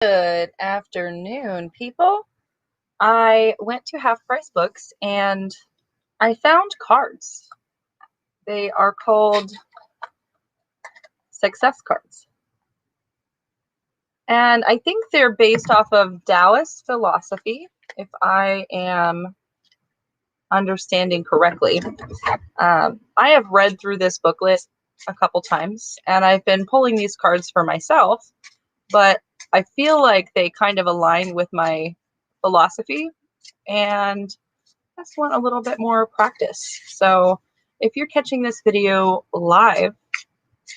Good afternoon, people. I went to Half Price Books and I found cards. They are called success cards. And I think they're based off of Taoist philosophy, if I am understanding correctly. I have read through this booklet a couple times and I've been pulling these cards for myself, but I feel like they kind of align with my philosophy and I just want a little bit more practice. So if you're catching this video live,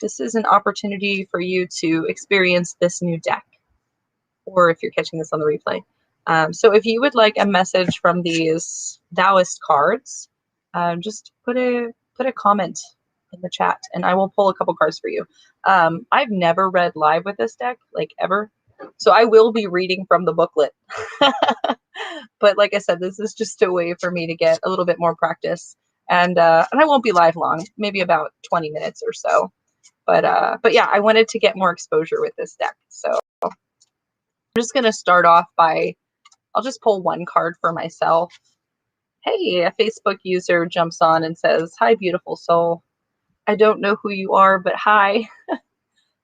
this is an opportunity for you to experience this new deck, or if you're catching this on the replay. So if you would like a message from these Taoist cards, just put a comment in the chat and I will pull a couple cards for you. I've never read live with this deck, like ever. So I will be reading from the booklet. But like I said, this is just a way for me to get a little bit more practice. And I won't be live long, maybe about 20 minutes or so. But yeah, I wanted to get more exposure with this deck. So I'm just going to start off by, I'll just pull one card for myself. Hey, a Facebook user jumps on and says, "Hi, beautiful soul. I don't know who you are, but hi."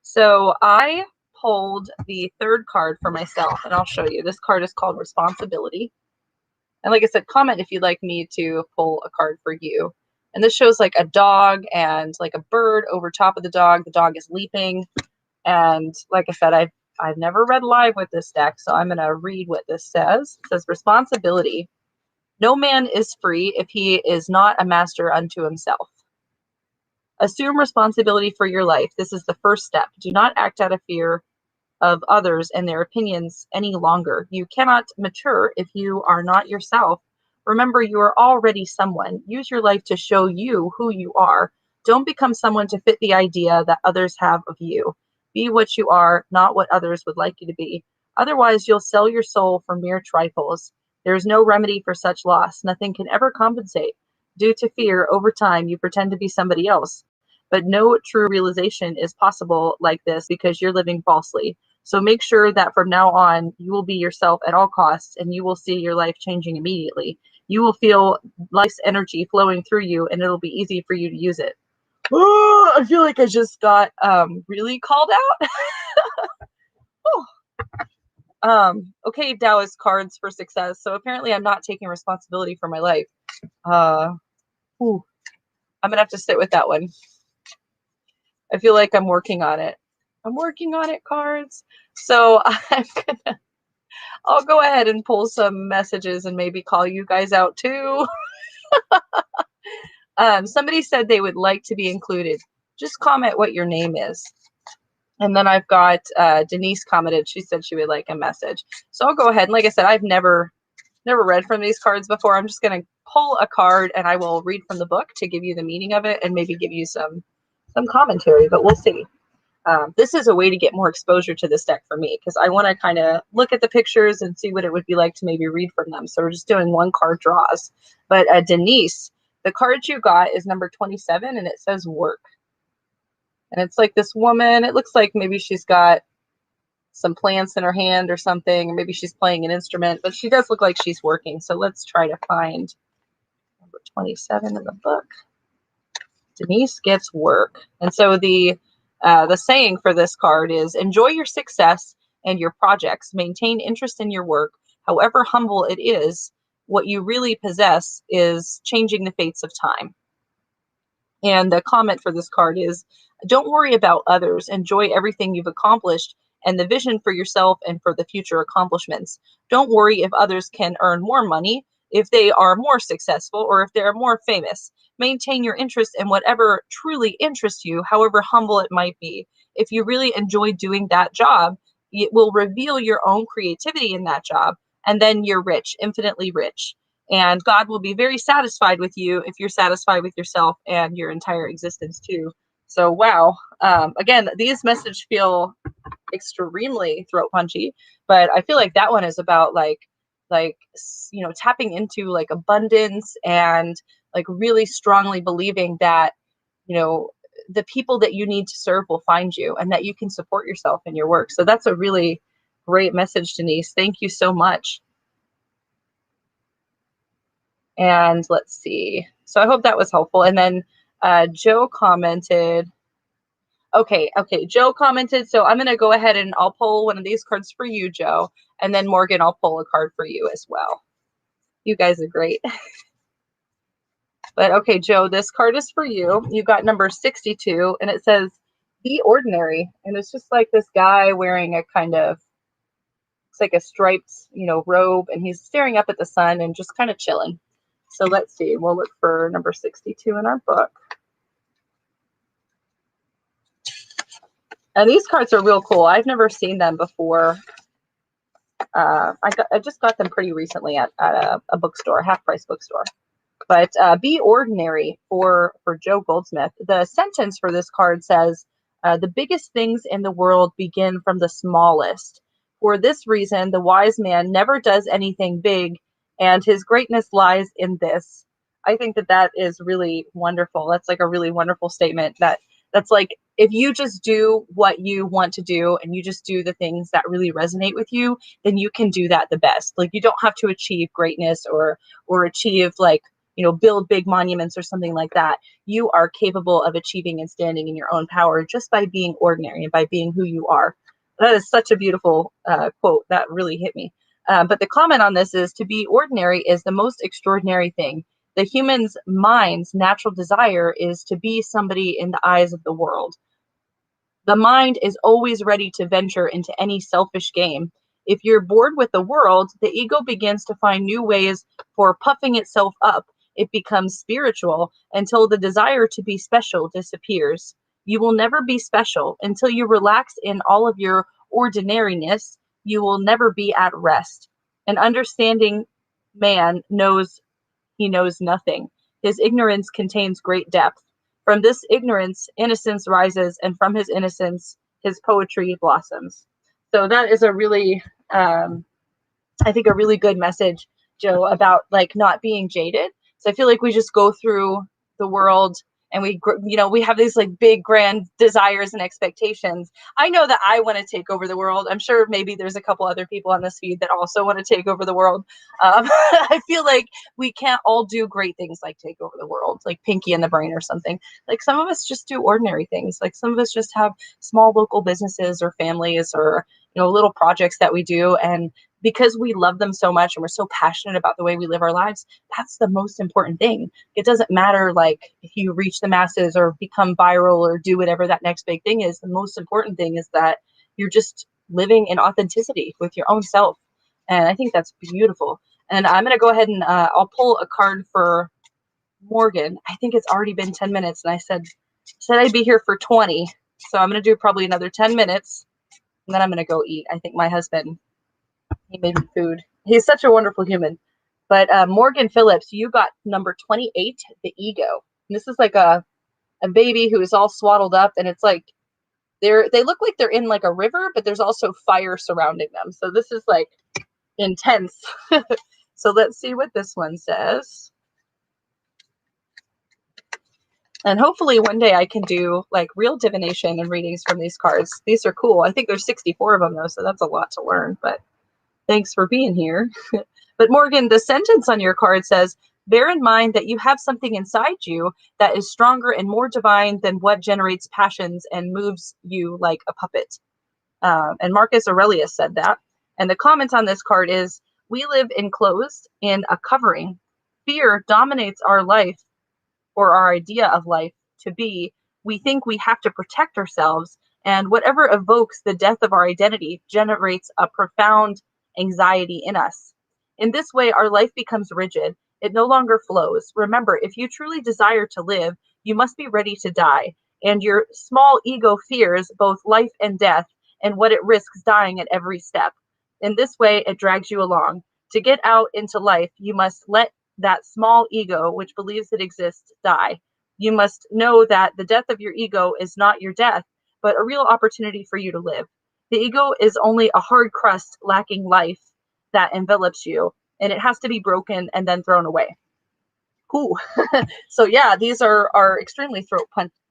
So I pulled the third card for myself, and I'll show you. This card is called Responsibility. And like I said, comment if you'd like me to pull a card for you. And this shows like a dog and like a bird over top of the dog. The dog is leaping. And like I said, I've never read live with this deck, so I'm going to read what this says. It says, "Responsibility. No man is free if he is not a master unto himself. Assume responsibility for your life. This is the first step. Do not act out of fear of others and their opinions any longer. You cannot mature if you are not yourself. Remember, you are already someone. Use your life to show you who you are. Don't become someone to fit the idea that others have of you. Be what you are, not what others would like you to be. Otherwise, you'll sell your soul for mere trifles. There is no remedy for such loss. Nothing can ever compensate. Due to fear, over time, you pretend to be somebody else. But no true realization is possible like this because you're living falsely. So make sure that from now on, you will be yourself at all costs and you will see your life changing immediately. You will feel life's energy flowing through you and it'll be easy for you to use it." Oh, I feel like I just got really called out. Okay, Taoist cards for success. So apparently I'm not taking responsibility for my life. I'm going to have to sit with that one. I feel like I'm working on it. I'm working on it, cards. So I'll go ahead and pull some messages and maybe call you guys out too. Somebody said they would like to be included. Just comment what your name is. And then I've got Denise commented. She said she would like a message. So I'll go ahead. And like I said, I've never read from these cards before. I'm just going to pull a card and I will read from the book to give you the meaning of it and maybe give you some commentary, but we'll see. This is a way to get more exposure to this deck for me because I want to kind of look at the pictures and see what it would be like to maybe read from them. So we're just doing one card draws. But Denise, the card you got is number 27 and it says work. And it's like this woman, it looks like maybe she's got some plants in her hand or something, or maybe she's playing an instrument, but she does look like she's working. So let's try to find number 27 in the book. Denise gets work. And so the saying for this card is, enjoy your success and your projects. Maintain interest in your work. However humble it is, what you really possess is changing the fates of time. And the comment for this card is, don't worry about others. Enjoy everything you've accomplished and the vision for yourself and for the future accomplishments. Don't worry if others can earn more money, if they are more successful, or if they're more famous. Maintain your interest in whatever truly interests you, however humble it might be. If you really enjoy doing that job, it will reveal your own creativity in that job, and then you're rich, infinitely rich. And God will be very satisfied with you if you're satisfied with yourself and your entire existence too. So, wow. Again, these messages feel extremely throat punchy, but I feel like that one is about like tapping into like abundance and like really strongly believing that the people that you need to serve will find you and that you can support yourself in your work. So that's a really great message, Denise. Thank you so much. And let's see. So I hope that was helpful. And then Joe commented. Okay. Joe commented. So I'm going to go ahead and I'll pull one of these cards for you, Joe. And then Morgan, I'll pull a card for you as well. You guys are great. But okay, Joe, this card is for you. You got number 62, and it says, "Be ordinary." And it's just like this guy wearing a kind of, it's like a striped, robe, and he's staring up at the sun and just kind of chilling. So let's see. We'll look for number 62 in our book. And these cards are real cool. I've never seen them before. I just got them pretty recently at a bookstore, half-price bookstore. But be ordinary for Joe Goldsmith. The sentence for this card says, "The biggest things in the world begin from the smallest. For this reason, the wise man never does anything big, and his greatness lies in this." I think that is really wonderful. That's like a really wonderful statement. That's like, if you just do what you want to do and you just do the things that really resonate with you, then you can do that the best. Like, you don't have to achieve greatness or achieve, like, build big monuments or something like that. You are capable of achieving and standing in your own power just by being ordinary and by being who you are. That is such a beautiful quote. That really hit me. But the comment on this is, "To be ordinary is the most extraordinary thing. The human's mind's natural desire is to be somebody in the eyes of the world. The mind is always ready to venture into any selfish game. If you're bored with the world, the ego begins to find new ways for puffing itself up. It becomes spiritual until the desire to be special disappears. You will never be special until you relax in all of your ordinariness. You will never be at rest. An understanding man knows he knows nothing. His ignorance contains great depth. From this ignorance, innocence rises, and from his innocence, his poetry blossoms." So that is a really, I think, a really good message, Joe, about like not being jaded. So I feel like we just go through the world and we have these like big grand desires and expectations. I know that I want to take over the world. I'm sure maybe there's a couple other people on this feed that also want to take over the world. I feel like we can't all do great things like take over the world, like Pinky and the Brain or something. Like, some of us just do ordinary things. Like, some of us just have small local businesses or families or little projects that we do, and because we love them so much and we're so passionate about the way we live our lives, that's the most important thing. It doesn't matter like if you reach the masses or become viral or do whatever that next big thing is. The most important thing is that you're just living in authenticity with your own self. And I think that's beautiful. And I'm going to go ahead and I'll pull a card for Morgan. I think it's already been 10 minutes and I said I'd be here for 20. So I'm going to do probably another 10 minutes and then I'm going to go eat. I think my husband, he made me food. He's such a wonderful human. But Morgan Phillips, you got number 28, the ego. And this is like a baby who is all swaddled up, and it's like they look like they're in like a river, but there's also fire surrounding them. So this is like intense. So let's see what this one says. And hopefully one day I can do like real divination and readings from these cards. These are cool. I think there's 64 of them though, so that's a lot to learn. But thanks for being here. But Morgan, the sentence on your card says, "Bear in mind that you have something inside you that is stronger and more divine than what generates passions and moves you like a puppet." And Marcus Aurelius said that. And the comment on this card is, "We live enclosed in a covering. Fear dominates our life, or our idea of life to be. We think we have to protect ourselves, and whatever evokes the death of our identity generates a profound anxiety in us. In this way, our life becomes rigid. It no longer flows. Remember, if you truly desire to live, you must be ready to die. And your small ego fears both life and death and what it risks dying at every step. In this way, it drags you along. To get out into life, you must let that small ego, which believes it exists, die. You must know that the death of your ego is not your death, but a real opportunity for you to live. The ego is only a hard crust lacking life that envelops you, and it has to be broken and then thrown away." Cool. So yeah, these are extremely throat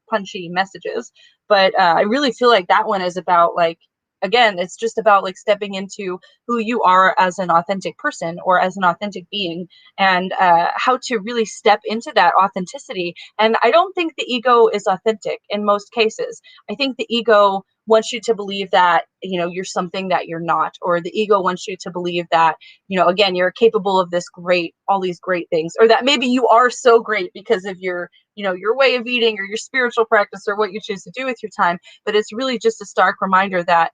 punchy messages, but I really feel like that one is about like again, it's just about like stepping into who you are as an authentic person or as an authentic being, and how to really step into that authenticity. And I don't think the ego is authentic in most cases. I think the ego wants you to believe that, you know, you're something that you're not, or the ego wants you to believe that, you know, again, you're capable of this great, all these great things, or that maybe you are so great because of your, you know, your way of eating or your spiritual practice or what you choose to do with your time. But it's really just a stark reminder that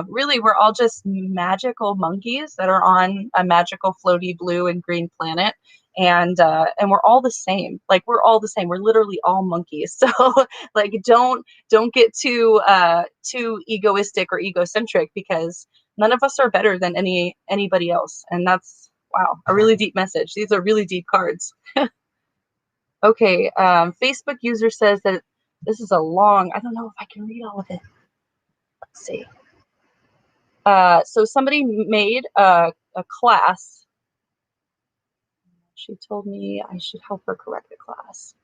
really we're all just magical monkeys that are on a magical floaty blue and green planet, and we're all the same. Like, we're all the same. We're literally all monkeys. So like, don't get too egoistic or egocentric, because none of us are better than anybody else. And that's, wow, a really deep message. These are really deep cards. Okay, Facebook user says that this is a long, I don't know if I can read all of it. Let's see. So somebody made a class. She told me I should help her correct the class.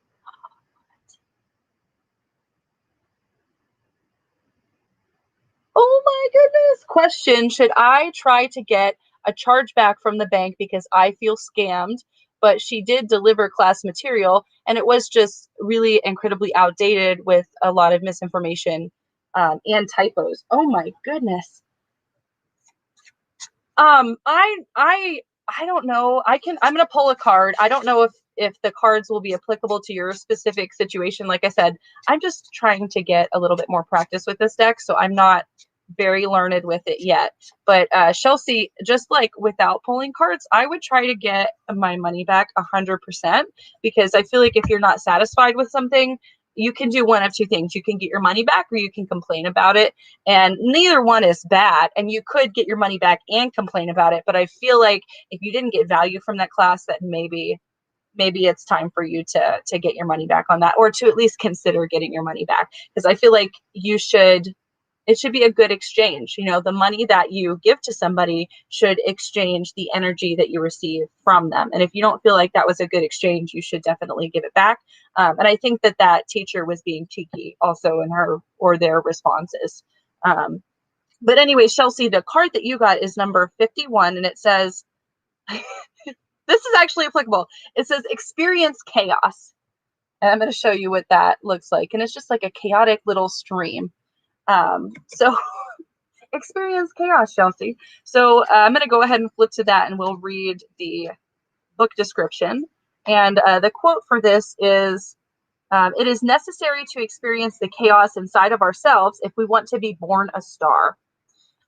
Oh my goodness. Question: should I try to get a chargeback from the bank because I feel scammed? But she did deliver class material, and it was just really incredibly outdated with a lot of misinformation and typos. Oh my goodness. I don't know. I'm gonna pull a card. I don't know if the cards will be applicable to your specific situation. Like I said, I'm just trying to get a little bit more practice with this deck, so I'm not very learned with it yet. But Chelsea, just like without pulling cards, I would try to get my money back 100%, because I feel like if you're not satisfied with something, you can do one of two things. You can get your money back, or you can complain about it, and neither one is bad. And you could get your money back and complain about it, but I feel like if you didn't get value from that class, that maybe it's time for you to get your money back on that, or to at least consider getting your money back, because I feel like it should be a good exchange. You know, the money that you give to somebody should exchange the energy that you receive from them. And if you don't feel like that was a good exchange, you should definitely give it back. And I think that teacher was being cheeky also in her or their responses. But anyway, Chelsea, the card that you got is number 51, and it says, this is actually applicable. It says experience chaos. And I'm going to show you what that looks like. And it's just like a chaotic little stream. So experience chaos, Chelsea. So I'm going to go ahead and flip to that, and we'll read the book description. And the quote for this is, it is necessary to experience the chaos inside of ourselves if we want to be born a star.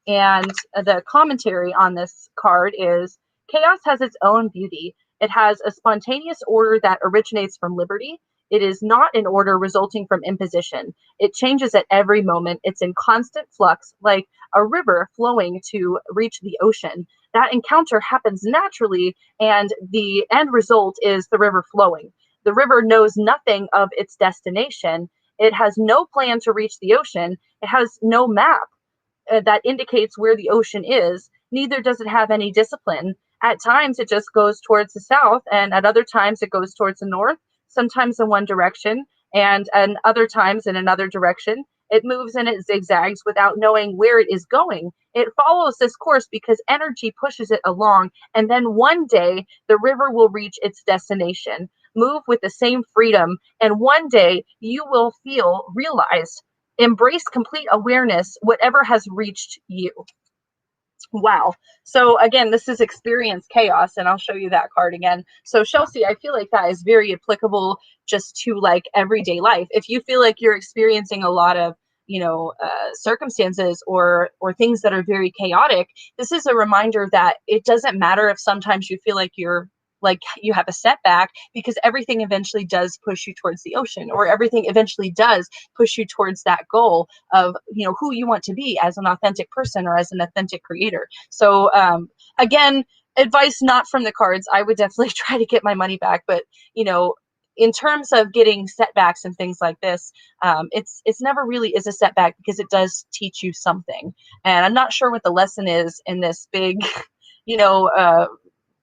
And the commentary on this card is, chaos has its own beauty. It has a spontaneous order that originates from liberty. It is not an order resulting from imposition. It changes at every moment. It's in constant flux, like a river flowing to reach the ocean. That encounter happens naturally, and the end result is the river flowing. The river knows nothing of its destination. It has no plan to reach the ocean. It has no map that indicates where the ocean is. Neither does it have any discipline. At times it just goes towards the south, and at other times it goes towards the north, sometimes in one direction, and other times in another direction. It moves and it zigzags without knowing where it is going. It follows this course because energy pushes it along, and then one day the river will reach its destination. Move with the same freedom, and one day you will feel realized. Embrace complete awareness, whatever has reached you. Wow. So again, this is experience chaos, and I'll show you that card again. So Chelsea, I feel like that is very applicable just to like everyday life. If you feel like you're experiencing a lot of, you know, circumstances or things that are very chaotic, this is a reminder that it doesn't matter if sometimes you feel like you have a setback, because everything eventually does push you towards the ocean, or everything eventually does push you towards that goal of, you know, who you want to be as an authentic person or as an authentic creator. So again, advice not from the cards. I would definitely try to get my money back, but you know, in terms of getting setbacks and things like this, it's never really is a setback, because it does teach you something. And I'm not sure what the lesson is in this big, you know,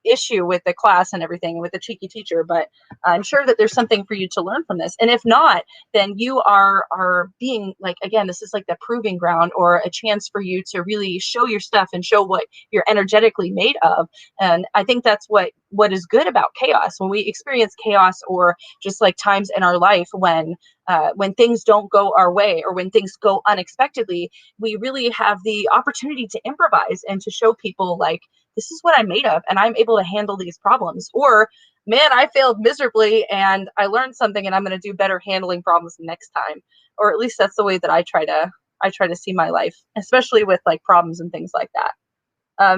issue with the class and everything, with the cheeky teacher, but I'm sure that there's something for you to learn from this. And if not, then you are being like, again, this is like the proving ground, or a chance for you to really show your stuff and show what you're energetically made of. And I think that's what is good about chaos. When we experience chaos, or just like times in our life when things don't go our way, or when things go unexpectedly, we really have the opportunity to improvise and to show people like, this is what I'm made of, and I'm able to handle these problems. Or, man, I failed miserably and I learned something, and I'm going to do better handling problems next time. Or at least that's the way that I try to see my life, especially with like problems and things like that.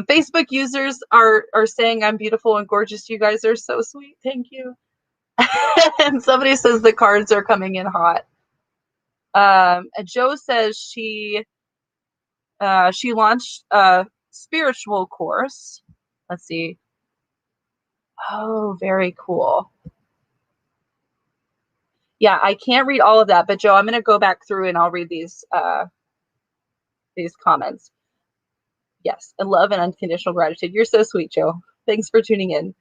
Facebook users are saying I'm beautiful and gorgeous. You guys are so sweet. Thank you. And somebody says the cards are coming in hot. Joe says she launched a spiritual course. Let's see. Oh, very cool. Yeah, I can't read all of that, but Joe, I'm going to go back through and I'll read these comments. Yes, and love and unconditional gratitude. You're so sweet, Joe. Thanks for tuning in.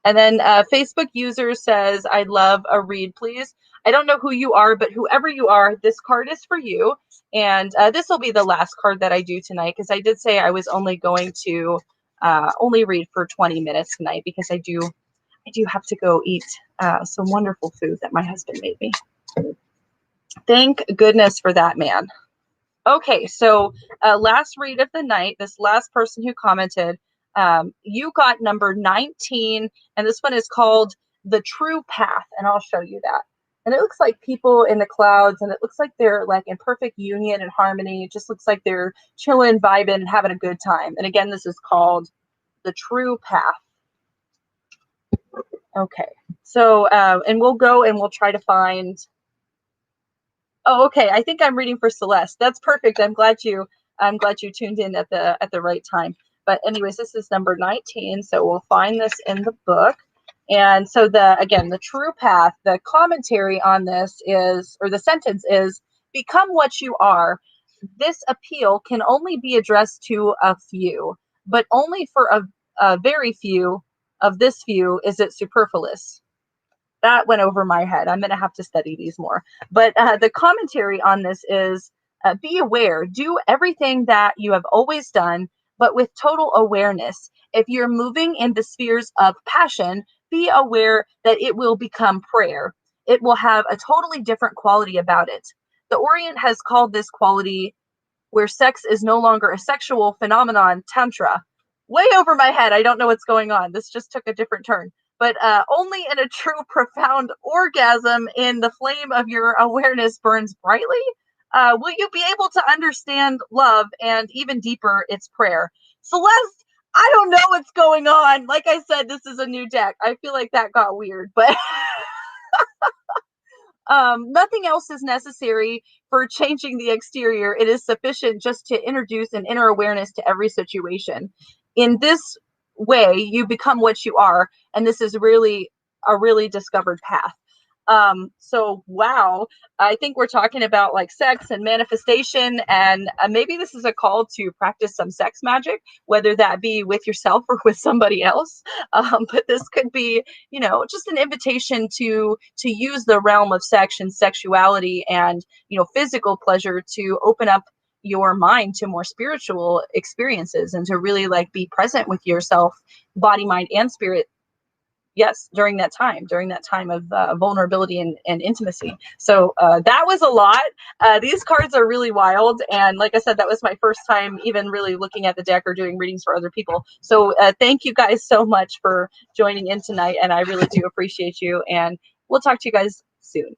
And then Facebook user says, I'd love a read, please. I don't know who you are, but whoever you are, this card is for you. And this will be the last card that I do tonight, because I did say I was only going to only read for 20 minutes tonight, because I do have to go eat some wonderful food that my husband made me. Thank goodness for that, man. Okay, so last read of the night, this last person who commented, you got number 19, and this one is called The True Path, and I'll show you that. And it looks like people in the clouds, and it looks like they're like in perfect union and harmony. It just looks like they're chilling, vibing, and having a good time. And again, this is called The True Path. Okay, so and we'll go and we'll try to find. Oh, okay. I think I'm reading for Celeste. That's perfect. I'm glad you tuned in at the right time. But anyways, this is number 19. So we'll find this in the book. And so the true path, the commentary on this is, or the sentence is, become what you are. This appeal can only be addressed to a few, but only for a very few of this few is it superfluous. That went over my head. I'm going to have to study these more. But the commentary on this is, be aware. Do everything that you have always done, but with total awareness. If you're moving in the spheres of passion, be aware that it will become prayer. It will have a totally different quality about it. The Orient has called this quality, where sex is no longer a sexual phenomenon, tantra. Way over my head. I don't know what's going on. This just took a different turn. But only in a true profound orgasm in the flame of your awareness burns brightly, will you be able to understand love, and even deeper, its prayer. Celeste, I don't know what's going on. Like I said, this is a new deck. I feel like that got weird, but nothing else is necessary for changing the exterior. It is sufficient just to introduce an inner awareness to every situation. In this way, you become what you are, and this is really a really discovered path. So wow, I think we're talking about like sex and manifestation, and maybe this is a call to practice some sex magic, whether that be with yourself or with somebody else. But this could be, just an invitation to use the realm of sex and sexuality and, physical pleasure to open up your mind to more spiritual experiences, and to really like be present with yourself, body, mind, and spirit. Yes, during that time of vulnerability and intimacy. So that was a lot. These cards are really wild. And like I said, that was my first time even really looking at the deck or doing readings for other people. So thank you guys so much for joining in tonight. And I really do appreciate you. And we'll talk to you guys soon.